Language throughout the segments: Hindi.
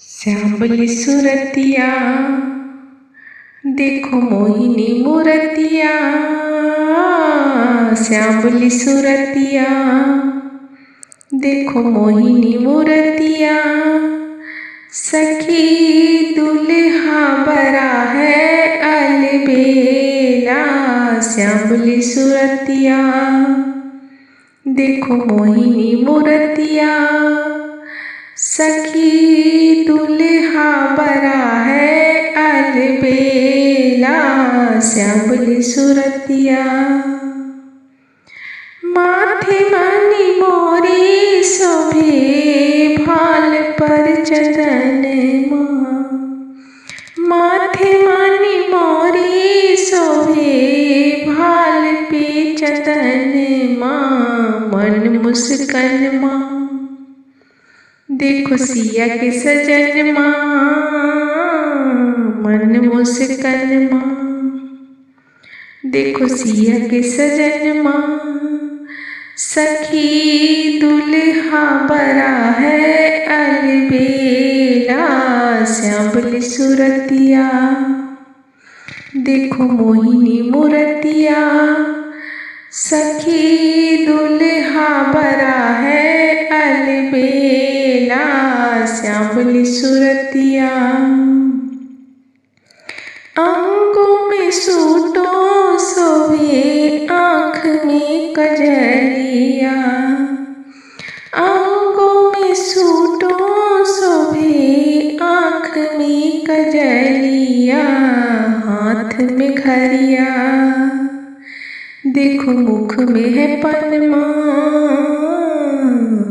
श्यामली सुरतिया देखो मोहिनी मूरतिया, श्यामली सुरतिया देखो मोहिनी मूरतिया। सखी दुल्हा बरा है अलबेला, श्यामली सुरतिया देखो मोहिनी मूरतिया। सखी दुल्हा बरा है अलबेला, श्यामली सुरतिया। माथे मणि मोरी शोभे भाल पर चंदन माँ, माथे मणि मोरी शोभे भाल पे चंदन माँ। मन मुस्कान माँ देखो सिया के सजन माँ, मन मुस्कान माँ देखो सिया के सजन माँ। सखी दुल्हा बरा है अलबेला, श्यामली सुरतिया देखो मोहिनी मूरतिया। सखी दुल्हा बरा है अलबेला, श्यामली सुरतिया। अंगों में सूटों सोवे आँख में कजलिया, अंगों में सूटों सोवे आँख में कजलिया। हाथ में घड़िया देखो मुख में है पनमा,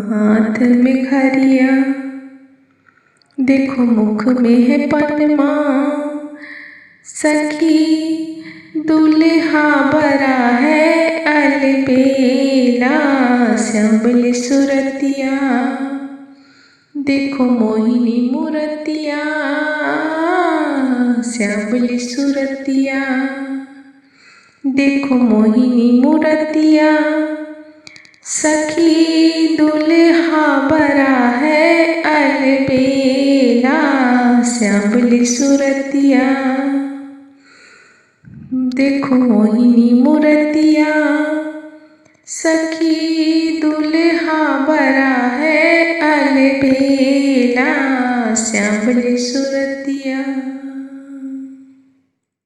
हाथ में घड़िया देखो मुख में है पनमा। सखी दुल्हा बरा है अलबेला, श्यामली सुरतिया देखो मोहिनी मूरतिया, श्यामली सुरतिया देखो मोहिनी मूरतिया। सखी दुल्हा बरा है अलबेला, श्यामली सुरतिया देखो मोहिनी मूरतिया। सखी दुल्हा बरा है अलबेला, श्यामली सुरतिया।